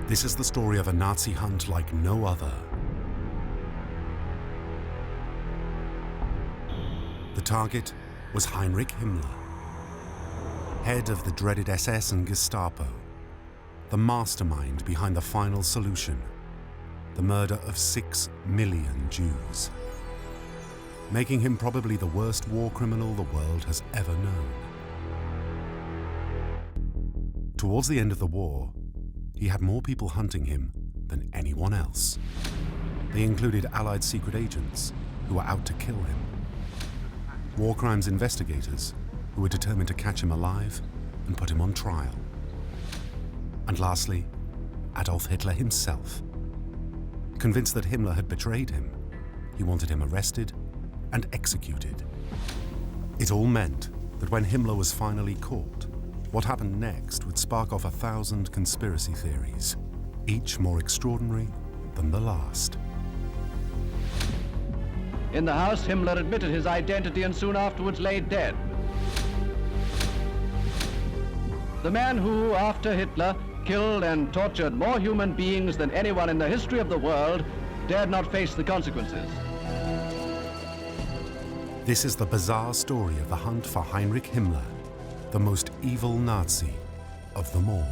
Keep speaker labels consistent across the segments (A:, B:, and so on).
A: This is the story of a Nazi hunt like no other. The target was Heinrich Himmler, head of the dreaded SS and Gestapo, the mastermind behind the final solution, the murder of 6 million Jews, making him probably the worst war criminal the world has ever known. Towards the end of the war, he had more people hunting him than anyone else. They included Allied secret agents who were out to kill him, war crimes investigators who were determined to catch him alive and put him on trial, and lastly, Adolf Hitler himself. Convinced that Himmler had betrayed him, he wanted him arrested and executed. It all meant that when Himmler was finally caught, what happened next would spark off 1,000 conspiracy theories, each more extraordinary than the last.
B: In the house, Himmler admitted his identity and soon afterwards lay dead. The man who, after Hitler, killed and tortured more human beings than anyone in the history of the world, dared not face the consequences.
A: This is the bizarre story of the hunt for Heinrich Himmler, the most evil Nazi of them all.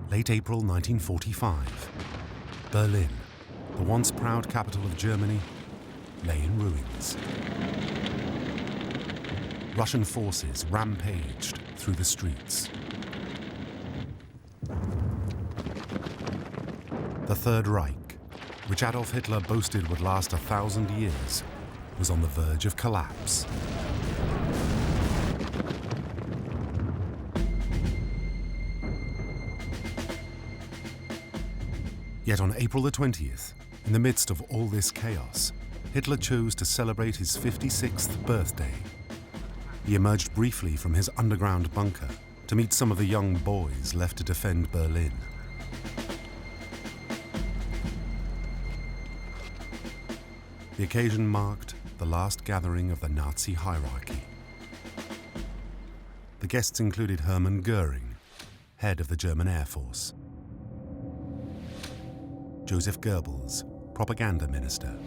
A: Late April 1945, Berlin, the once proud capital of Germany, lay in ruins. Russian forces rampaged through the streets. The Third Reich, which Adolf Hitler boasted would last 1,000 years, was on the verge of collapse. Yet on April the 20th, in the midst of all this chaos, Hitler chose to celebrate his 56th birthday. He emerged briefly from his underground bunker to meet some of the young boys left to defend Berlin. The occasion marked the last gathering of the Nazi hierarchy. The guests included Hermann Göring, head of the German Air Force, Joseph Goebbels, propaganda minister,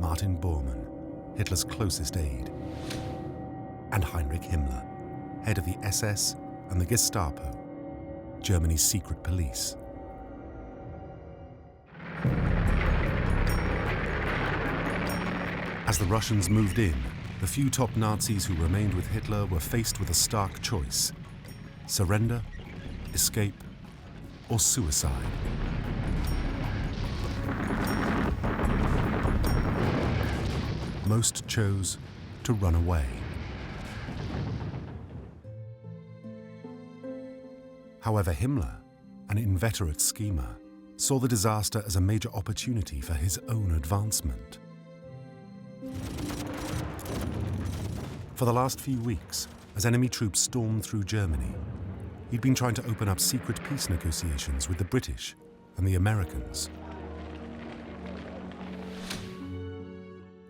A: Martin Bormann, Hitler's closest aide, and Heinrich Himmler, head of the SS and the Gestapo, Germany's secret police. As the Russians moved in, the few top Nazis who remained with Hitler were faced with a stark choice: surrender, escape, or suicide. Most chose to run away. However, Himmler, an inveterate schemer, saw the disaster as a major opportunity for his own advancement. For the last few weeks, as enemy troops stormed through Germany, he'd been trying to open up secret peace negotiations with the British and the Americans.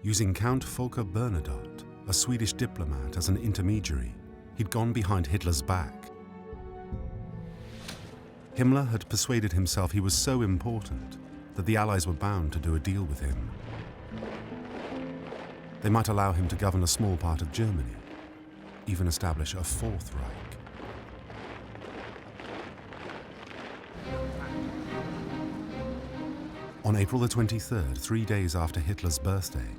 A: Using Count Volker Bernadotte, a Swedish diplomat, as an intermediary, he'd gone behind Hitler's back. Himmler had persuaded himself he was so important that the Allies were bound to do a deal with him. They might allow him to govern a small part of Germany, even establish a Fourth Reich. On April the 23rd, 3 days after Hitler's birthday,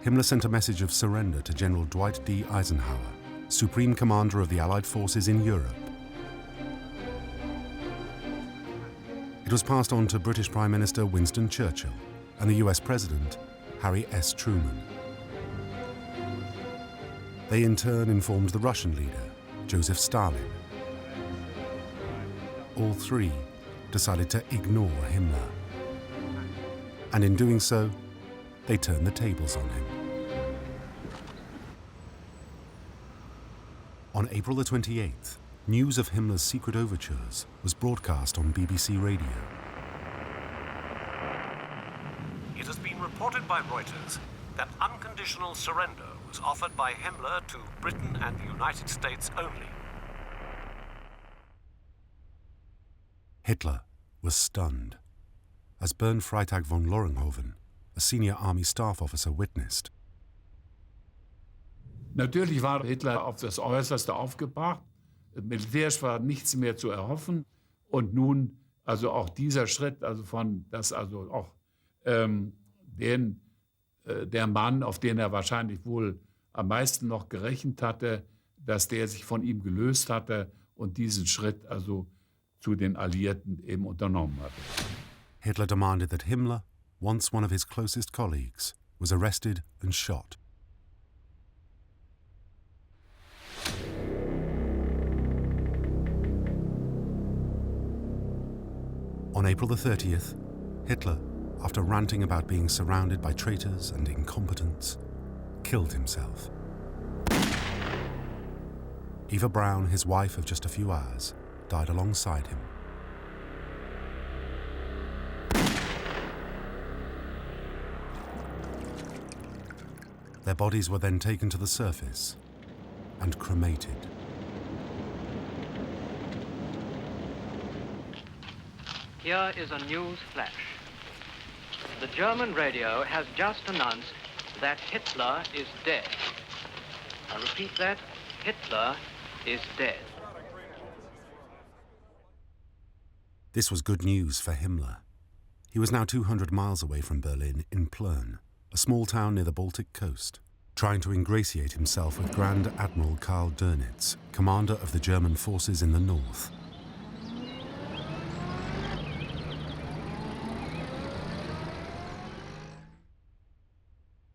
A: Himmler sent a message of surrender to General Dwight D. Eisenhower, Supreme Commander of the Allied forces in Europe. It was passed on to British Prime Minister Winston Churchill and the US President Harry S. Truman. They in turn informed the Russian leader, Joseph Stalin. All three decided to ignore Himmler. And in doing so, they turned the tables on him. On April the 28th, news of Himmler's secret overtures was broadcast on BBC Radio.
C: reported by Reuters that unconditional surrender was offered by Himmler to Britain and the United States only.
A: Hitler was stunned, as Bernd Freytag von Loringhoven, a senior army staff officer, witnessed.
D: Natürlich war Hitler auf das Äußerste aufgebracht. Militärisch war nichts mehr zu erhoffen. Und nun also auch dieser Schritt, also von, dass also auch der Mann, auf den er wahrscheinlich wohl am meisten noch gerechnet hatte, dass der sich von ihm gelöst hatte und diesen Schritt also zu den Alliierten eben unternommen hatte.
A: Hitler demanded that Himmler, once one of his closest colleagues, was arrested and shot. On April the 30th, Hitler, after ranting about being surrounded by traitors and incompetents, killed himself. Eva Braun, his wife of just a few hours, died alongside him. Their bodies were then taken to the surface and cremated.
B: Here is a news flash. The German radio has just announced that Hitler is dead. I repeat that, Hitler is dead.
A: This was good news for Himmler. He was now 200 miles away from Berlin in Plön, a small town near the Baltic coast, trying to ingratiate himself with Grand Admiral Karl Dönitz, commander of the German forces in the north.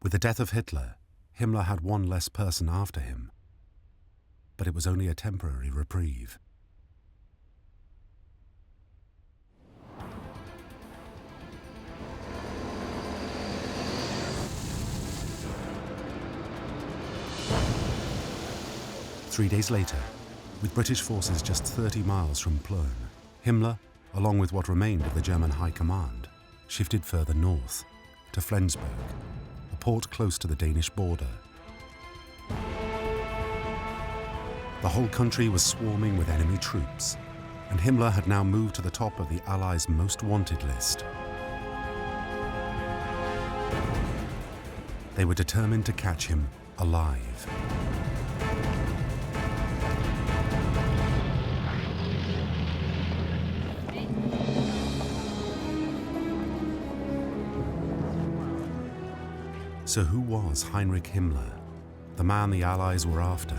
A: With the death of Hitler, Himmler had one less person after him, but it was only a temporary reprieve. Three days later, with British forces just 30 miles from Plön, Himmler, along with what remained of the German High Command, shifted further north, to Flensburg, a port close to the Danish border. The whole country was swarming with enemy troops, and Himmler had now moved to the top of the Allies' most wanted list. They were determined to catch him alive. So who was Heinrich Himmler, the man the Allies were after?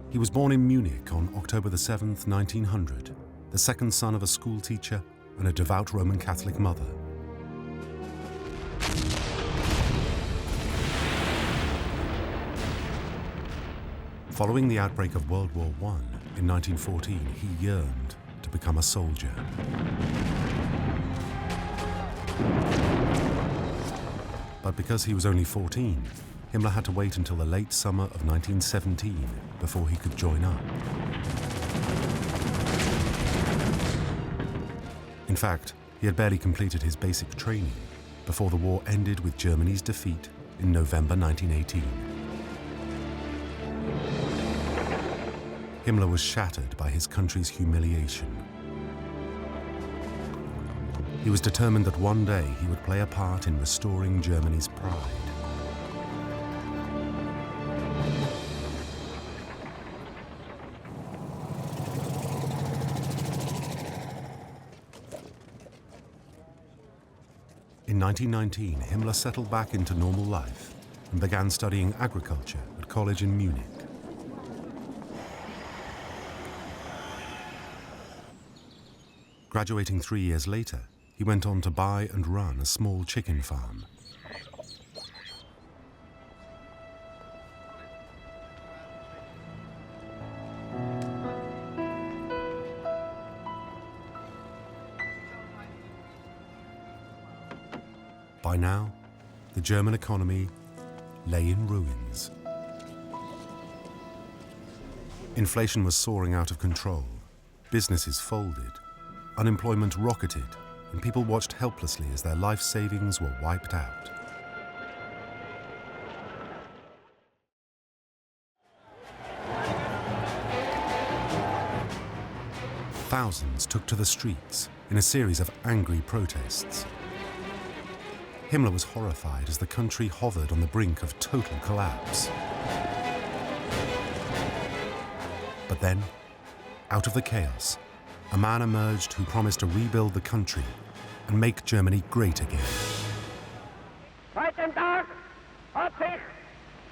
A: He was born in Munich on October the 7th, 1900, the second son of a school teacher and a devout Roman Catholic mother. Following the outbreak of World War I in 1914, he yearned to become a soldier. But because he was only 14, Himmler had to wait until the late summer of 1917 before he could join up. In fact, he had barely completed his basic training before the war ended with Germany's defeat in November 1918. Himmler was shattered by his country's humiliation. He was determined that one day he would play a part in restoring Germany's pride. In 1919, Himmler settled back into normal life and began studying agriculture at college in Munich. Graduating 3 years later, he went on to buy and run a small chicken farm. By now, the German economy lay in ruins. Inflation was soaring out of control, businesses folded, unemployment rocketed and people watched helplessly as their life savings were wiped out. Thousands took to the streets in a series of angry protests. Himmler was horrified as the country hovered on the brink of total collapse. But then, out of the chaos, a man emerged who promised to rebuild the country and make Germany great again.
E: Seit dem Tag hat sich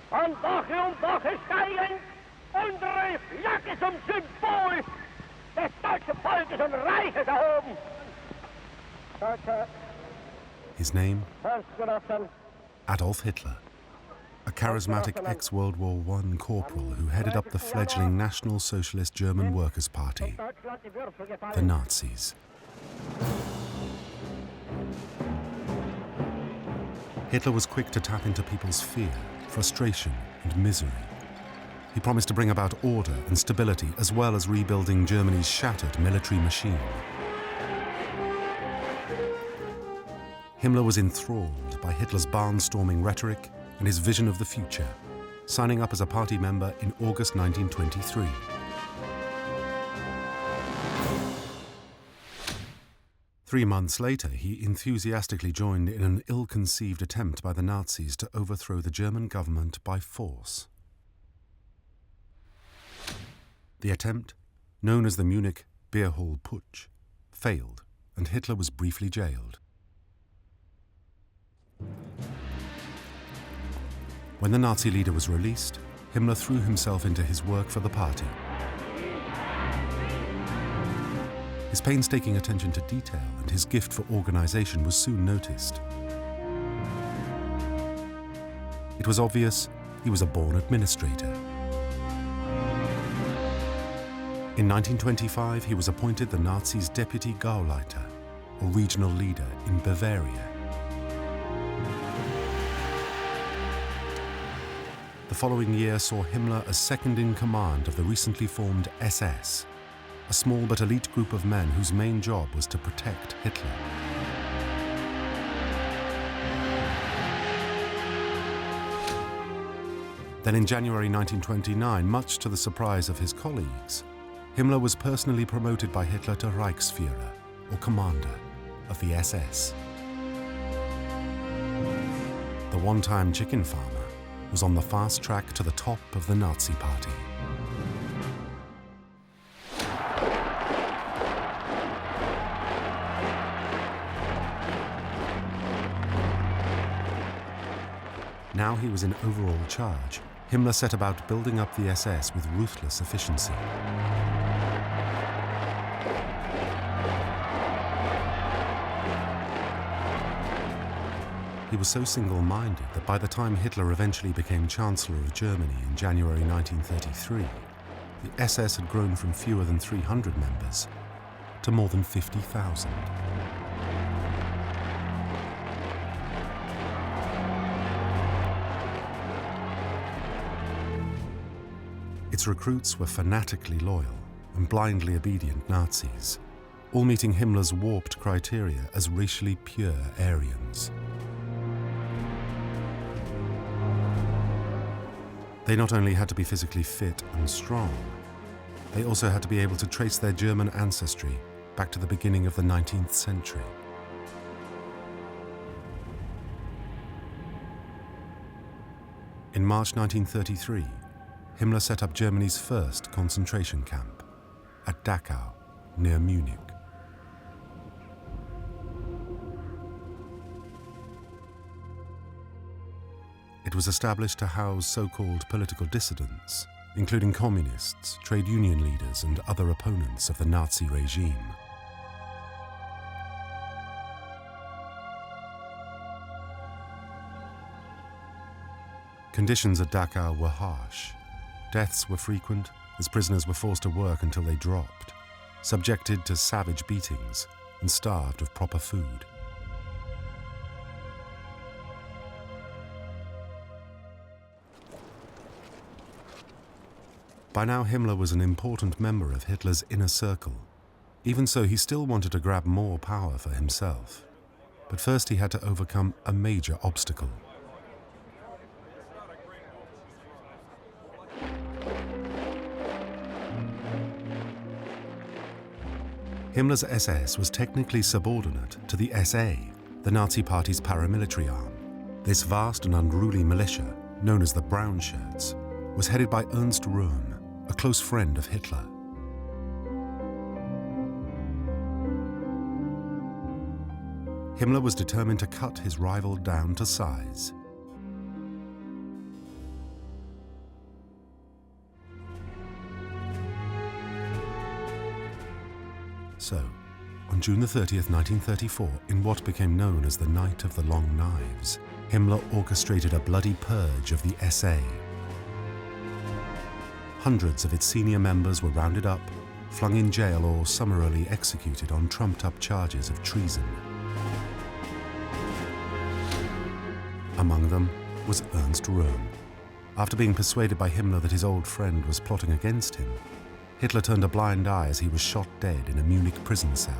E: von Woche um Woche steigend unsere Flagge zum Symbol des deutschen Volkes und Reiches erhoben.
A: His name?
E: Volksgenossen,
A: Adolf Hitler, a charismatic ex-World War I corporal who headed up the fledgling National Socialist German Workers' Party,
E: Deutschland die Würfel
A: the
E: gefallen.
A: Nazis. Hitler was quick to tap into people's fear, frustration, and misery. He promised to bring about order and stability, as well as rebuilding Germany's shattered military machine. Himmler was enthralled by Hitler's barnstorming rhetoric and his vision of the future, signing up as a party member in August 1923. Three months later, he enthusiastically joined in an ill-conceived attempt by the Nazis to overthrow the German government by force. The attempt, known as the Munich Beer Hall Putsch, failed, and Hitler was briefly jailed. When the Nazi leader was released, Himmler threw himself into his work for the party. His painstaking attention to detail and his gift for organization was soon noticed. It was obvious he was a born administrator. In 1925, he was appointed the Nazis' deputy Gauleiter, or regional leader in Bavaria. The following year saw Himmler as second in command of the recently formed SS, a small but elite group of men whose main job was to protect Hitler. Then in January 1929, much to the surprise of his colleagues, Himmler was personally promoted by Hitler to Reichsführer, or commander, of the SS. The one-time chicken farmer was on the fast track to the top of the Nazi party. Now he was in overall charge. Himmler set about building up the SS with ruthless efficiency. He was so single-minded that by the time Hitler eventually became Chancellor of Germany in January 1933, the SS had grown from fewer than 300 members to more than 50,000. Its recruits were fanatically loyal and blindly obedient Nazis, all meeting Himmler's warped criteria as racially pure Aryans. They not only had to be physically fit and strong, they also had to be able to trace their German ancestry back to the beginning of the 19th century. In March 1933, Himmler set up Germany's first concentration camp at Dachau, near Munich. It was established to house so-called political dissidents, including communists, trade union leaders, and other opponents of the Nazi regime. Conditions at Dachau were harsh. Deaths were frequent, as prisoners were forced to work until they dropped, subjected to savage beatings, and starved of proper food. By now, Himmler was an important member of Hitler's inner circle, Even so, he still wanted to grab more power for himself. But first he had to overcome a major obstacle. Himmler's SS was technically subordinate to the SA, the Nazi Party's paramilitary arm. This vast and unruly militia, known as the Brown Shirts, was headed by Ernst Röhm, a close friend of Hitler. Himmler was determined to cut his rival down to size. So, on June 30th, 1934, in what became known as the Night of the Long Knives, Himmler orchestrated a bloody purge of the SA. Hundreds of its senior members were rounded up, flung in jail or summarily executed on trumped-up charges of treason. Among them was Ernst Röhm. After being persuaded by Himmler that his old friend was plotting against him, Hitler turned a blind eye as he was shot dead in a Munich prison cell.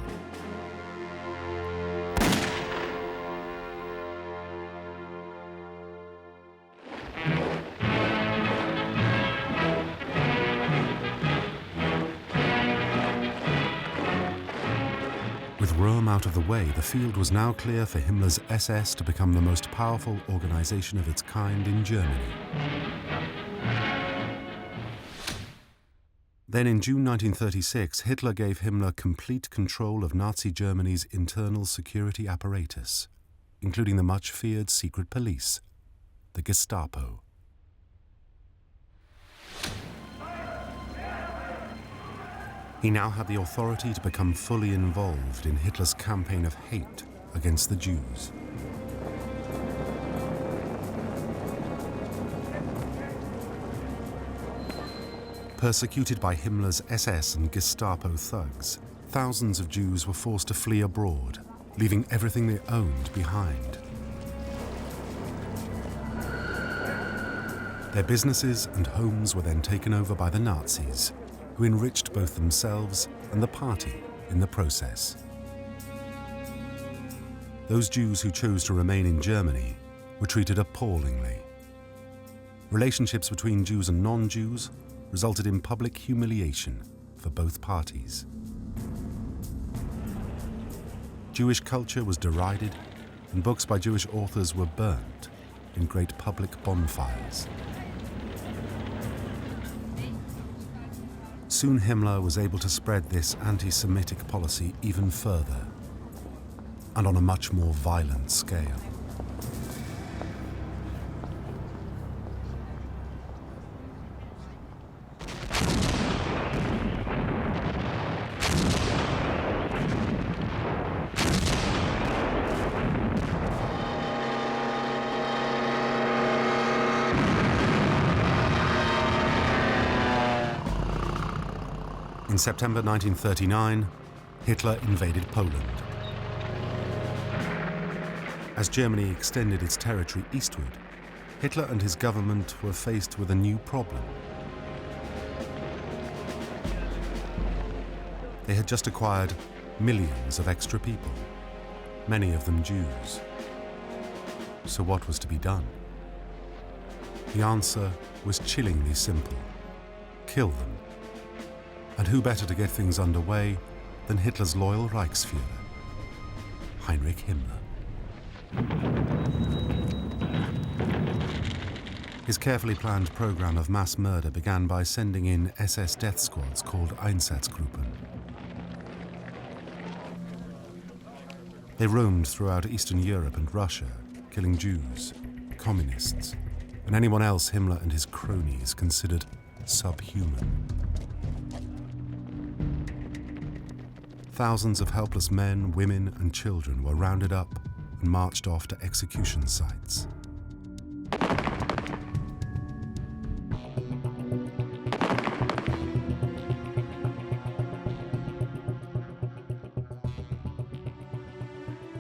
A: With Röhm out of the way, the field was now clear for Himmler's SS to become the most powerful organization of its kind in Germany. Then in June 1936, Hitler gave Himmler complete control of Nazi Germany's internal security apparatus, including the much-feared secret police, the Gestapo. He now had the authority to become fully involved in Hitler's campaign of hate against the Jews. Persecuted by Himmler's SS and Gestapo thugs, thousands of Jews were forced to flee abroad, leaving everything they owned behind. Their businesses and homes were then taken over by the Nazis, who enriched both themselves and the party in the process. Those Jews who chose to remain in Germany were treated appallingly. Relationships between Jews and non-Jews resulted in public humiliation for both parties. Jewish culture was derided, and books by Jewish authors were burnt in great public bonfires. Soon Himmler was able to spread this anti-Semitic policy even further, and on a much more violent scale. In September 1939, Hitler invaded Poland. As Germany extended its territory eastward, Hitler and his government were faced with a new problem. They had just acquired millions of extra people, many of them Jews. So what was to be done? The answer was chillingly simple: kill them. And who better to get things underway than Hitler's loyal Reichsführer, Heinrich Himmler. His carefully planned program of mass murder began by sending in SS death squads called Einsatzgruppen. They roamed throughout Eastern Europe and Russia, killing Jews, communists, and anyone else Himmler and his cronies considered subhuman. Thousands of helpless men, women, and children were rounded up and marched off to execution sites.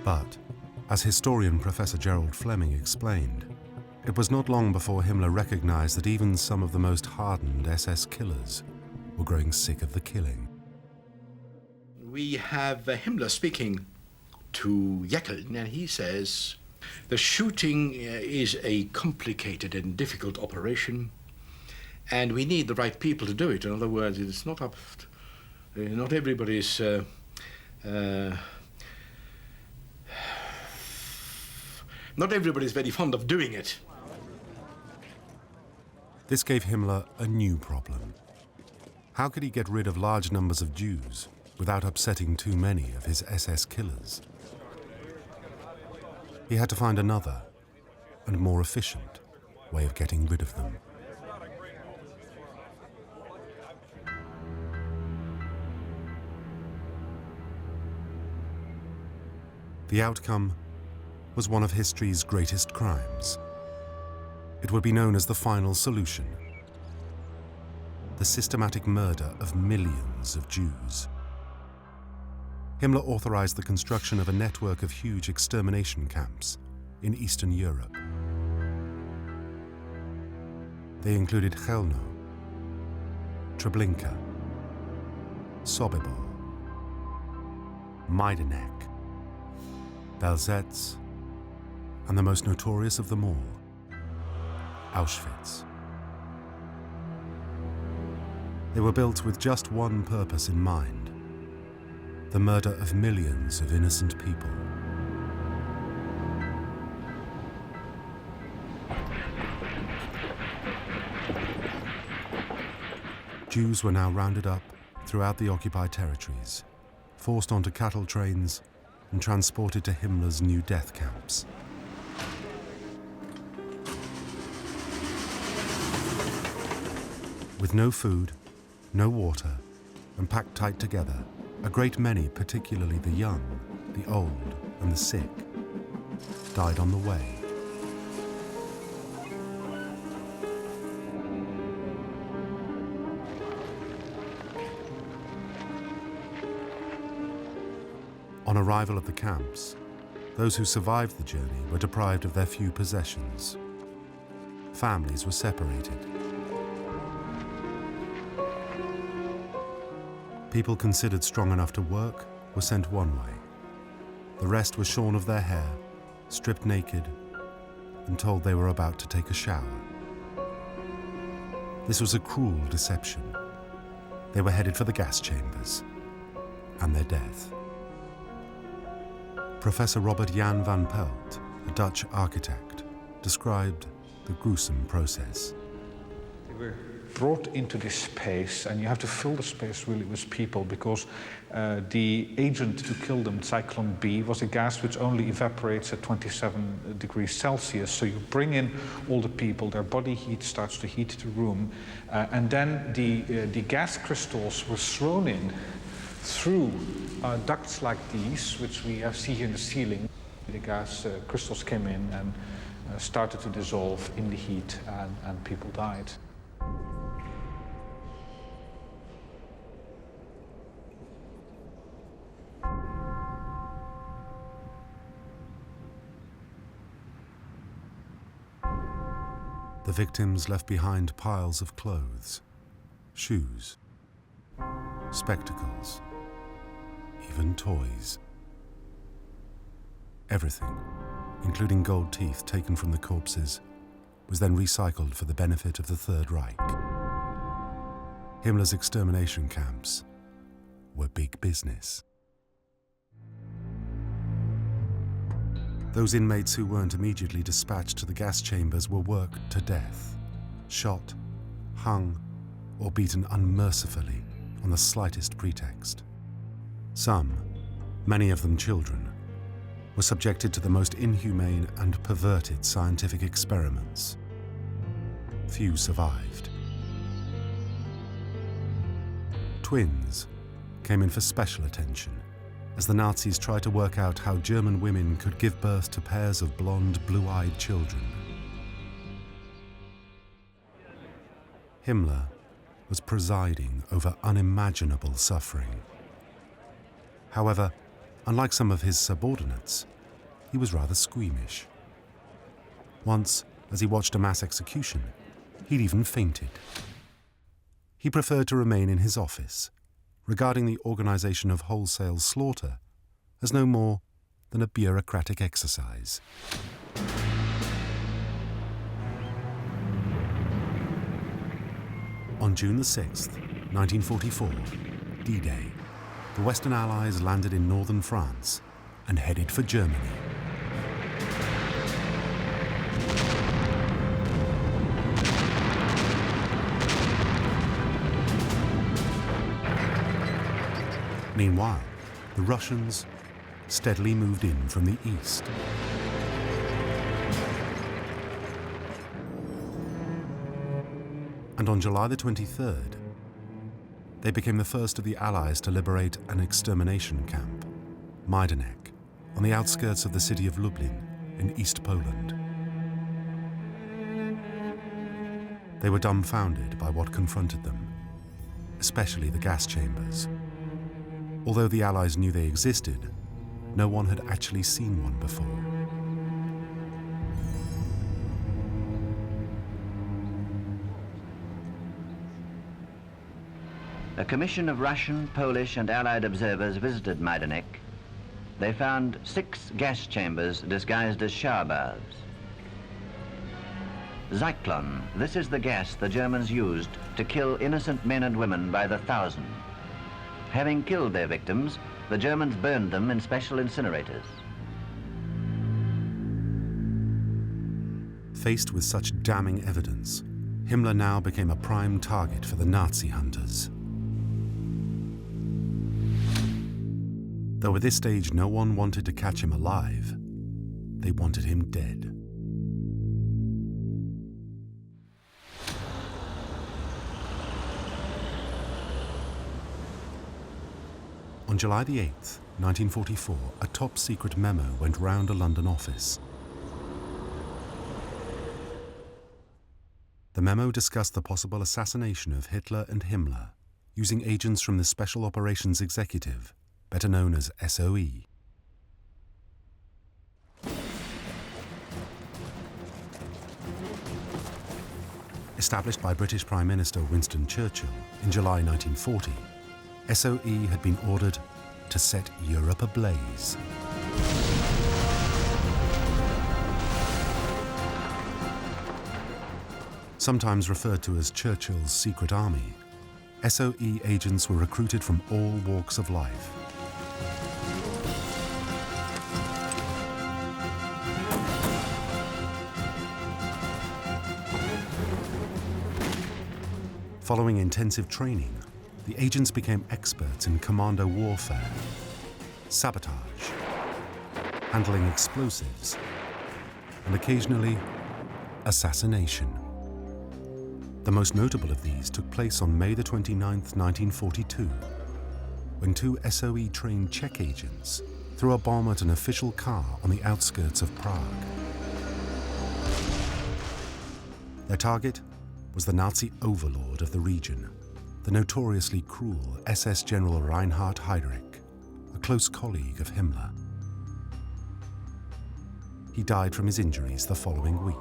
A: But, as historian Professor Gerald Fleming explained, it was not long before Himmler recognized that even some of the most hardened SS killers were growing sick of the killing.
F: We have Himmler speaking to Jekyll, and he says, the shooting is a complicated and difficult operation, and we need the right people to do it. In other words, it's not up. Not everybody's. Not everybody's very fond of doing it.
A: This gave Himmler a new problem. How could he get rid of large numbers of Jews without upsetting too many of his SS killers? He had to find another and more efficient way of getting rid of them. The outcome was one of history's greatest crimes. It would be known as the final solution: the systematic murder of millions of Jews. Himmler authorized the construction of a network of huge extermination camps in Eastern Europe. They included Chelno, Treblinka, Sobibor, Majdanek, Belzec, and the most notorious of them all, Auschwitz. They were built with just one purpose in mind: the murder of millions of innocent people. Jews were now rounded up throughout the occupied territories, forced onto cattle trains, and transported to Himmler's new death camps. With no food, no water, and packed tight together, a great many, particularly the young, the old, and the sick, died on the way. On arrival at the camps, those who survived the journey were deprived of their few possessions. Families were separated. People considered strong enough to work were sent one way. The rest were shorn of their hair, stripped naked, and told they were about to take a shower. This was a cruel deception. They were headed for the gas chambers and their death. Professor Robert Jan van Pelt, a Dutch architect, described the gruesome process.
G: They were brought into this space, and you have to fill the space really with people, because the agent to kill them, Zyklon B, was a gas which only evaporates at 27 degrees Celsius. So you bring in all the people, their body heat starts to heat the room, and then the gas crystals were thrown in through ducts like these, which we see here in the ceiling. The gas crystals came in and started to dissolve in the heat, and people died.
A: The victims left behind piles of clothes, shoes, spectacles, even toys. Everything, including gold teeth taken from the corpses, was then recycled for the benefit of the Third Reich. Himmler's extermination camps were big business. Those inmates who weren't immediately dispatched to the gas chambers were worked to death, shot, hung, or beaten unmercifully on the slightest pretext. Some, many of them children, were subjected to the most inhumane and perverted scientific experiments. Few survived. Twins came in for special attention as the Nazis tried to work out how German women could give birth to pairs of blonde, blue-eyed children. Himmler was presiding over unimaginable suffering. However, unlike some of his subordinates, he was rather squeamish. Once, as he watched a mass execution, he'd even fainted. He preferred to remain in his office, regarding the organization of wholesale slaughter as no more than a bureaucratic exercise. On June the 6th, 1944, D-Day, the Western Allies landed in northern France and headed for Germany. Meanwhile, the Russians steadily moved in from the east. And on July the 23rd, they became the first of the Allies to liberate an extermination camp, Majdanek, on the outskirts of the city of Lublin in East Poland. They were dumbfounded by what confronted them, especially the gas chambers. Although the Allies knew they existed, no one had actually seen one before.
H: A commission of Russian, Polish and Allied observers visited Majdanek. They found 6 gas chambers disguised as shower baths. Zyklon, this is the gas the Germans used to kill innocent men and women by the thousand. Having killed their victims, the Germans burned them in special incinerators.
A: Faced with such damning evidence, Himmler now became a prime target for the Nazi hunters. Though at this stage no one wanted to catch him alive, they wanted him dead. On July the 8th, 1944, a top-secret memo went round a London office. The memo discussed the possible assassination of Hitler and Himmler using agents from the Special Operations Executive, better known as SOE. Established by British Prime Minister Winston Churchill in July 1940, SOE had been ordered to set Europe ablaze. Sometimes referred to as Churchill's secret army, SOE agents were recruited from all walks of life. Following intensive training, the agents became experts in commando warfare, sabotage, handling explosives, and occasionally assassination. The most notable of these took place on May the 29th, 1942, when 2 SOE-trained Czech agents threw a bomb at an official car on the outskirts of Prague. Their target was the Nazi overlord of the region, the notoriously cruel SS General Heinrich Himmler, a close colleague of Himmler. He died from his injuries the following week.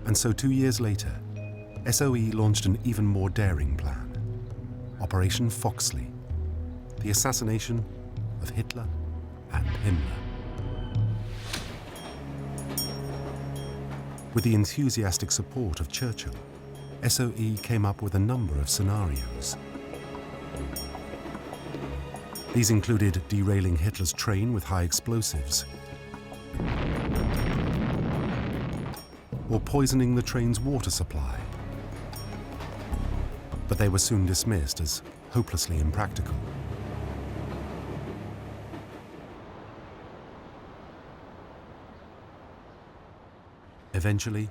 A: And so 2 years later, SOE launched an even more daring plan, Operation Foxley, the assassination of Hitler and Himmler. With the enthusiastic support of Churchill, SOE came up with a number of scenarios. These included derailing Hitler's train with high explosives, or poisoning the train's water supply. But they were soon dismissed as hopelessly impractical. Eventually,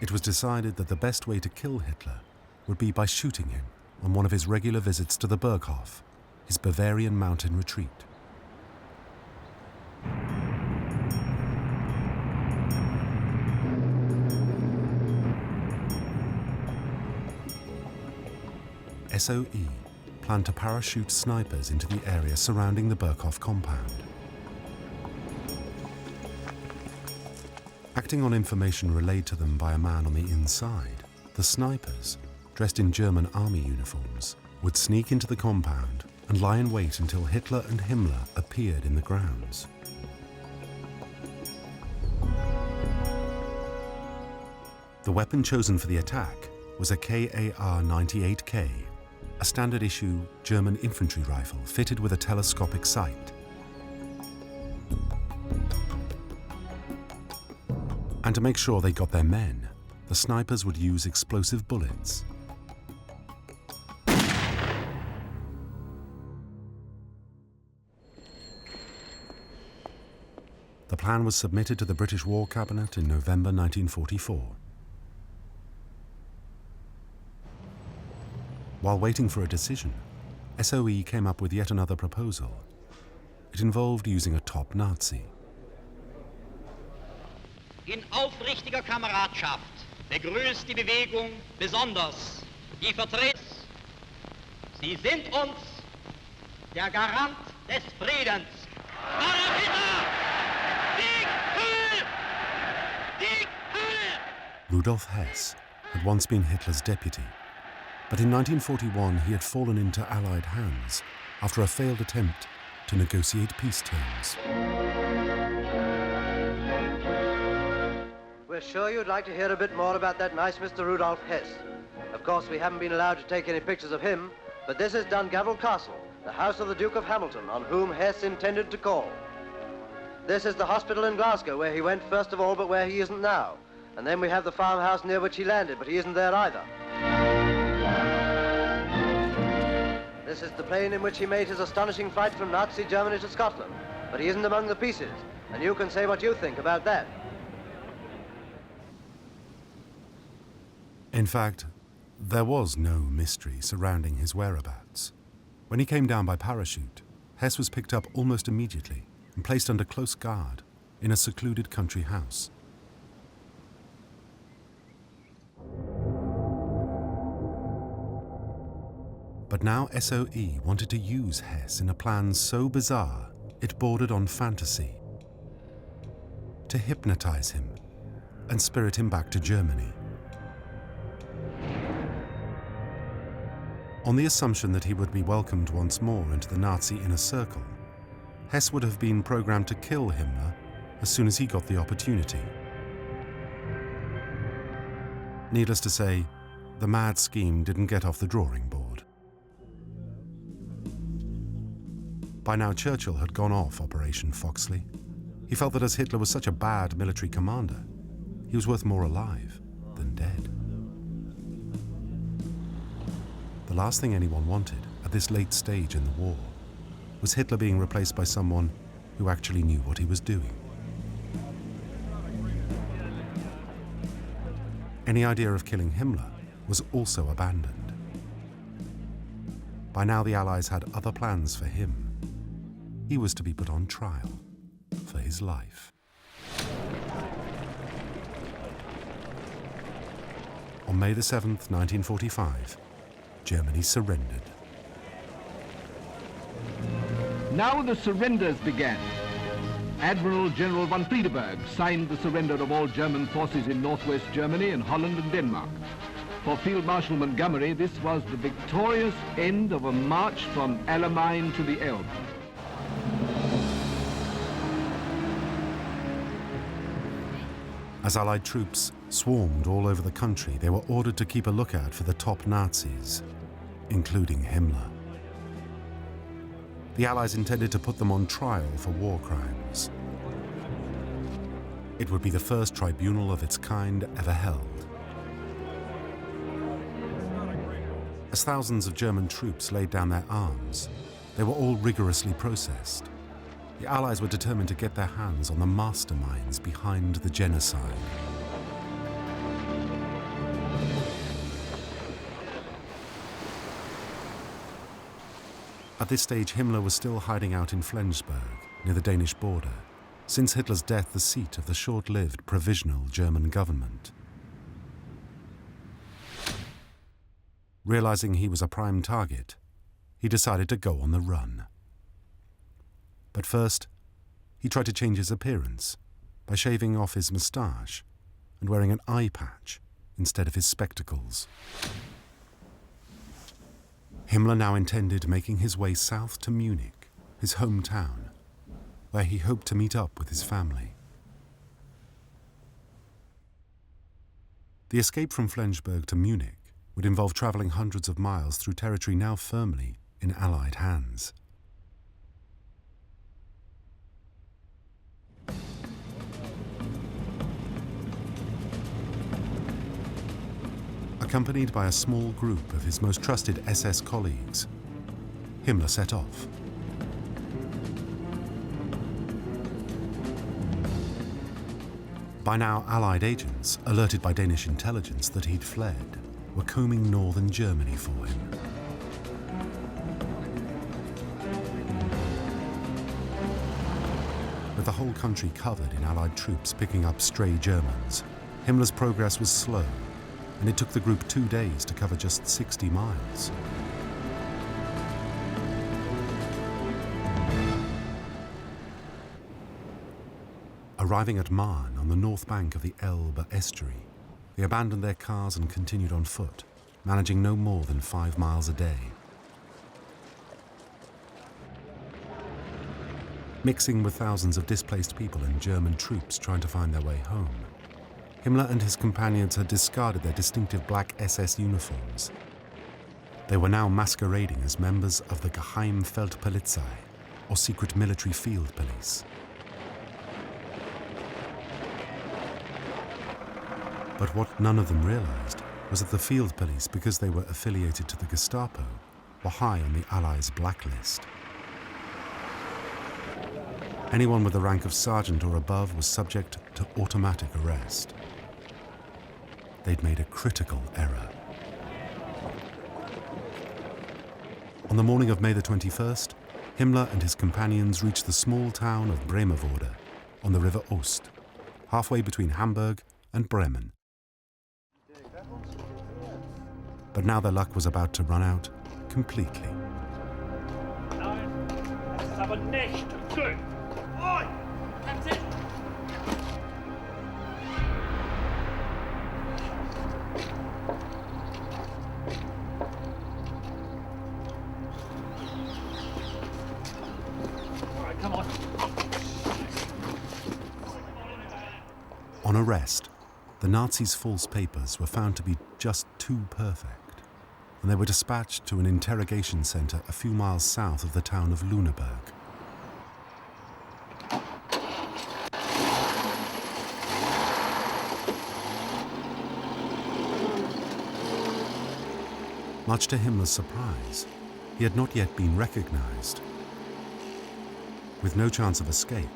A: it was decided that the best way to kill Hitler would be by shooting him on one of his regular visits to the Berghof, his Bavarian mountain retreat. SOE planned to parachute snipers into the area surrounding the Berghof compound. Acting on information relayed to them by a man on the inside, the snipers, dressed in German army uniforms, would sneak into the compound and lie in wait until Hitler and Himmler appeared in the grounds. The weapon chosen for the attack was a KAR-98K, a standard-issue German infantry rifle fitted with a telescopic sight. And to make sure they got their men, the snipers would use explosive bullets. The plan was submitted to the British War Cabinet in November 1944. While waiting for a decision, SOE came up with yet another proposal. It involved using a top Nazi.
I: In aufrichtiger Kameradschaft begrüßt die Bewegung besonders die Vertreter. Sie sind uns der Garant des Friedens.
A: Rudolf Hess had once been Hitler's deputy, but in 1941 he had fallen into Allied hands after a failed attempt to negotiate peace terms.
J: We're sure you'd like to hear a bit more about that nice Mr. Rudolf Hess. Of course, we haven't been allowed to take any pictures of him, but this is Dungavel Castle, the house of the Duke of Hamilton, on whom Hess intended to call. This is the hospital in Glasgow, where he went first of all, but where he isn't now. And then we have the farmhouse near which he landed, but he isn't there either. This is the plane in which he made his astonishing flight from Nazi Germany to Scotland, but he isn't among the pieces, and you can say what you think about that.
A: In fact, there was no mystery surrounding his whereabouts. When he came down by parachute, Hess was picked up almost immediately and placed under close guard in a secluded country house. But now SOE wanted to use Hess in a plan so bizarre it bordered on fantasy. To hypnotize him and spirit him back to Germany. On the assumption that he would be welcomed once more into the Nazi inner circle, Hess would have been programmed to kill Himmler as soon as he got the opportunity. Needless to say, the mad scheme didn't get off the drawing board. By now, Churchill had gone off Operation Foxley. He felt that as Hitler was such a bad military commander, he was worth more alive than dead. The last thing anyone wanted at this late stage in the war was Hitler being replaced by someone who actually knew what he was doing. Any idea of killing Himmler was also abandoned. By now the Allies had other plans for him. He was to be put on trial for his life. On May the 7th, 1945, Germany surrendered.
K: Now the surrenders began. Admiral General von Friedeberg signed the surrender of all German forces in northwest Germany and Holland and Denmark. For Field Marshal Montgomery, this was the victorious end of a march from Alamein to the Elbe.
A: As Allied troops swarmed all over the country, they were ordered to keep a lookout for the top Nazis, including Himmler. The Allies intended to put them on trial for war crimes. It would be the first tribunal of its kind ever held. As thousands of German troops laid down their arms, they were all rigorously processed. The Allies were determined to get their hands on the masterminds behind the genocide. At this stage, Himmler was still hiding out in Flensburg, near the Danish border, since Hitler's death the seat of the short-lived provisional German government. Realizing he was a prime target, he decided to go on the run. But first, he tried to change his appearance by shaving off his moustache and wearing an eye patch instead of his spectacles. Himmler now intended making his way south to Munich, his hometown, where he hoped to meet up with his family. The escape from Flensburg to Munich would involve travelling hundreds of miles through territory now firmly in Allied hands. Accompanied by a small group of his most trusted SS colleagues, Himmler set off. By now, Allied agents, alerted by Danish intelligence that he'd fled, were combing northern Germany for him. With the whole country covered in Allied troops picking up stray Germans, Himmler's progress was slow, and it took the group 2 days to cover just 60 miles. Arriving at Marne on the north bank of the Elbe estuary, they abandoned their cars and continued on foot, managing no more than 5 miles a day. Mixing with thousands of displaced people and German troops trying to find their way home, Himmler and his companions had discarded their distinctive black SS uniforms. They were now masquerading as members of the Geheimfeldpolizei, or secret military field police. But what none of them realized was that the field police, because they were affiliated to the Gestapo, were high on the Allies' blacklist. Anyone with the rank of sergeant or above was subject to automatic arrest. They'd made a critical error. On the morning of May the 21st, Himmler and his companions reached the small town of Bremerwörde on the river Ost, halfway between Hamburg and Bremen. But now their luck was about to run out completely.
E: Nein, das ist aber nicht gut. Oi! That's it! All right, come on.
A: On arrest, the Nazis' false papers were found to be just too perfect, and they were dispatched to an interrogation center a few miles south of the town of Lüneburg. Much to Himmler's surprise, he had not yet been recognized. With no chance of escape,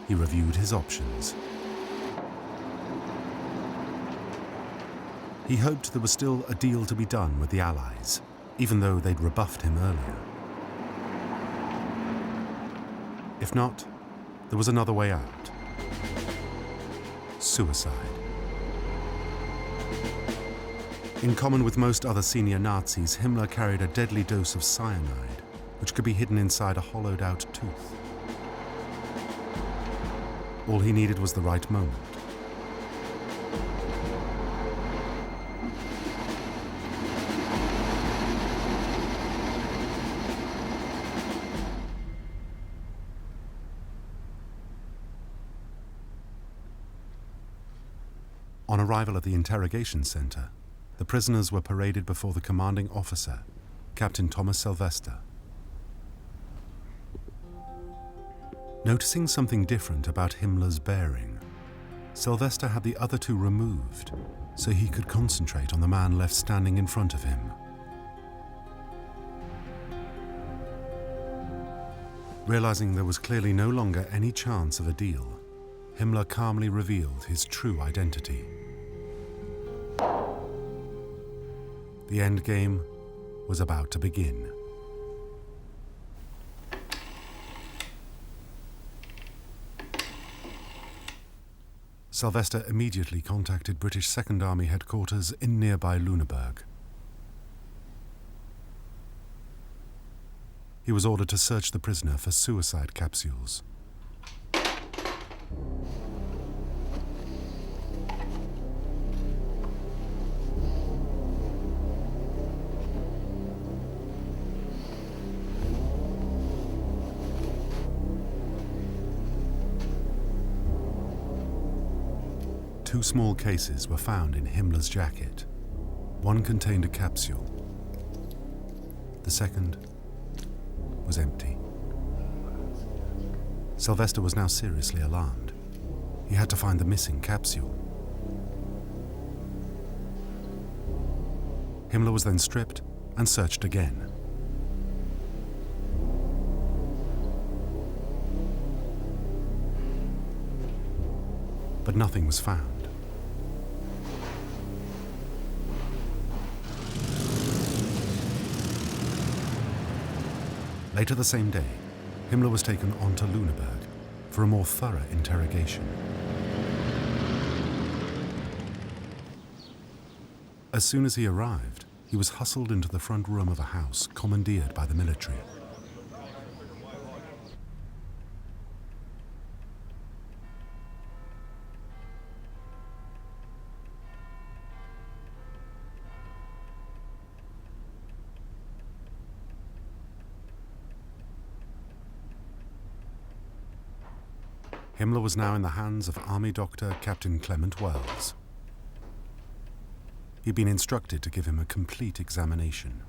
A: he reviewed his options. He hoped there was still a deal to be done with the Allies, even though they'd rebuffed him earlier. If not, there was another way out. Suicide. In common with most other senior Nazis, Himmler carried a deadly dose of cyanide, which could be hidden inside a hollowed-out tooth. All he needed was the right moment. On arrival at the interrogation center, the prisoners were paraded before the commanding officer, Captain Thomas Sylvester. Noticing something different about Himmler's bearing, Sylvester had the other two removed so he could concentrate on the man left standing in front of him. Realizing there was clearly no longer any chance of a deal, Himmler calmly revealed his true identity. The end game was about to begin. Sylvester immediately contacted British Second Army headquarters in nearby Lüneburg. He was ordered to search the prisoner for suicide capsules. two small cases were found in Himmler's jacket. One contained a capsule. The second was empty. Sylvester was now seriously alarmed. He had to find the missing capsule. Himmler was then stripped and searched again. But nothing was found. Later the same day, Himmler was taken on to Lüneburg for a more thorough interrogation. As soon as he arrived, he was hustled into the front room of a house commandeered by the military. Himmler was now in the hands of Army Doctor Captain Clement Wells. He'd been instructed to give him a complete examination.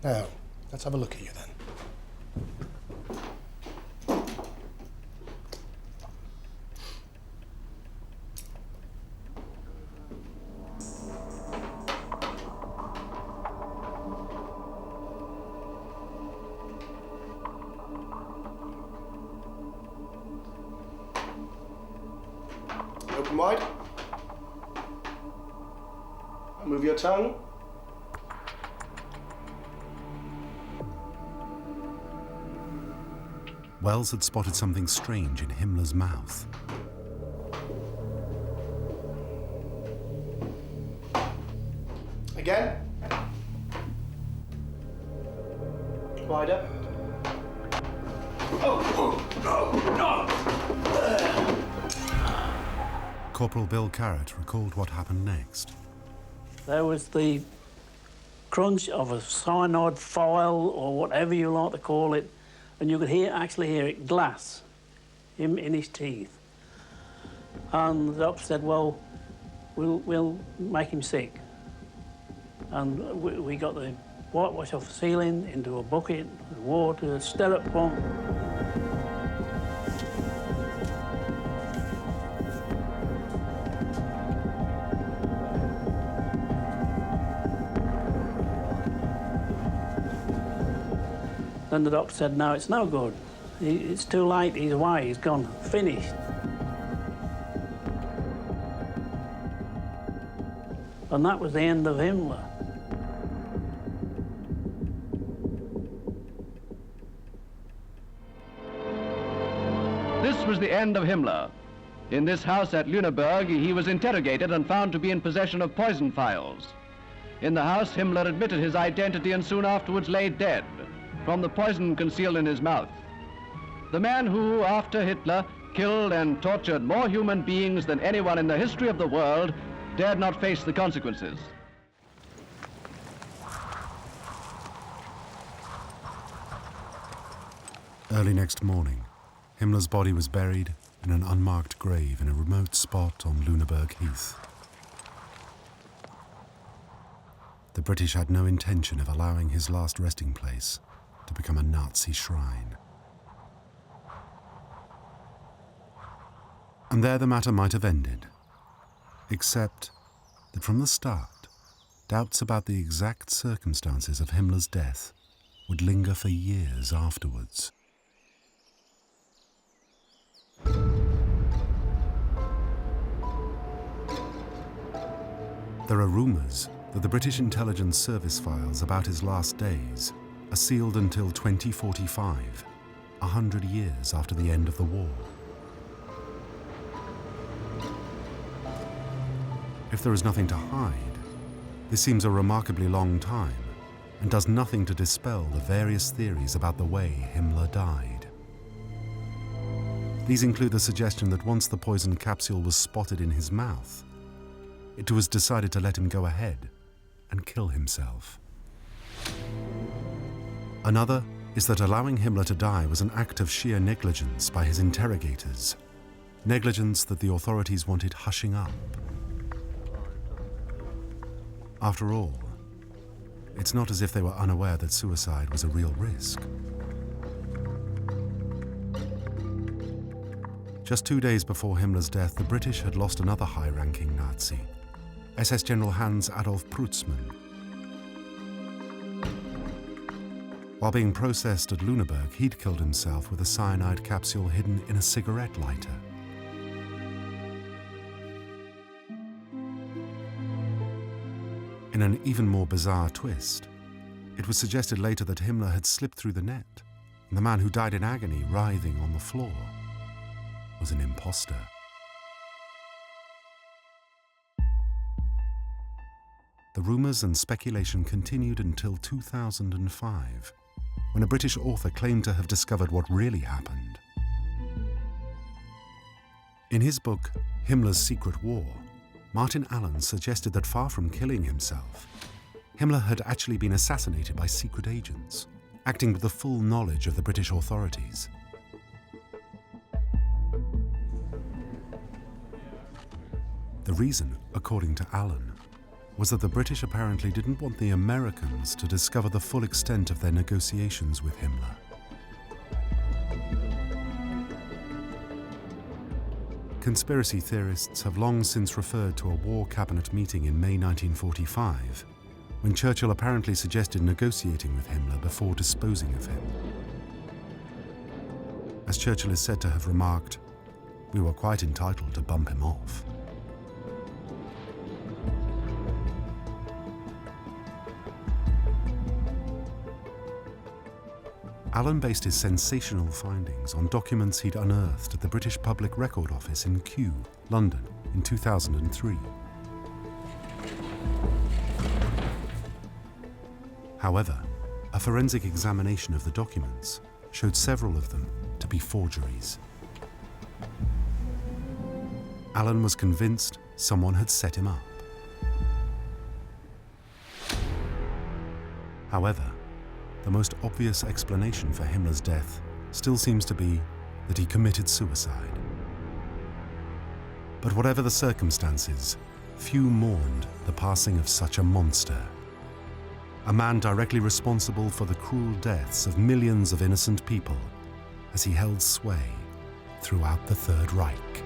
L: Now, let's have a look at you then. Open wide. Move your tongue.
A: Wells had spotted something strange in Himmler's mouth.
L: Again. Wider.
A: Corporal Bill Carrott recalled what happened next.
M: There was the crunch of a cyanide file or whatever you like to call it, and you could actually hear it glass in his teeth. And the doctor said, well, we'll make him sick. And we got the whitewash off the ceiling into a bucket, water, stirrup pump. Then the doctor said, no, it's no good. It's too late, he's away, he's gone, finished. And that was the end of Himmler.
K: This was the end of Himmler. In this house at Lüneburg, he was interrogated and found to be in possession of poison phials. In the house, Himmler admitted his identity and soon afterwards lay dead from the poison concealed in his mouth. The man who, after Hitler, killed and tortured more human beings than anyone in the history of the world, dared not face the consequences.
A: Early next morning, Himmler's body was buried in an unmarked grave in a remote spot on Lüneburg Heath. The British had no intention of allowing his last resting place to become a Nazi shrine. And there the matter might have ended, except that from the start, doubts about the exact circumstances of Himmler's death would linger for years afterwards. There are rumours that the British intelligence service files about his last days are sealed until 2045, 100 years after the end of the war. If there is nothing to hide, this seems a remarkably long time and does nothing to dispel the various theories about the way Himmler died. These include the suggestion that once the poison capsule was spotted in his mouth, it was decided to let him go ahead and kill himself. Another is that allowing Himmler to die was an act of sheer negligence by his interrogators. negligence that the authorities wanted hushing up. After all, it's not as if they were unaware that suicide was a real risk. Just 2 days before Himmler's death, the British had lost another high-ranking Nazi, SS General Hans Adolf Kreutzmann. While being processed at Lüneburg, he'd killed himself with a cyanide capsule hidden in a cigarette lighter. In an even more bizarre twist, it was suggested later that Himmler had slipped through the net, and the man who died in agony, writhing on the floor, was an imposter. The rumours and speculation continued until 2005, when a British author claimed to have discovered what really happened. In his book, Himmler's Secret War, Martin Allen suggested that far from killing himself, Himmler had actually been assassinated by secret agents, acting with the full knowledge of the British authorities. The reason, according to Allen, was that the British apparently didn't want the Americans to discover the full extent of their negotiations with Himmler. Conspiracy theorists have long since referred to a war cabinet meeting in May 1945, when Churchill apparently suggested negotiating with Himmler before disposing of him. As Churchill is said to have remarked, "We were quite entitled to bump him off." Allen based his sensational findings on documents he'd unearthed at the British Public Record Office in Kew, London, in 2003. However, a forensic examination of the documents showed several of them to be forgeries. Allen was convinced someone had set him up. However, the most obvious explanation for Himmler's death still seems to be that he committed suicide. But whatever the circumstances, few mourned the passing of such a monster. A man directly responsible for the cruel deaths of millions of innocent people as he held sway throughout the Third Reich.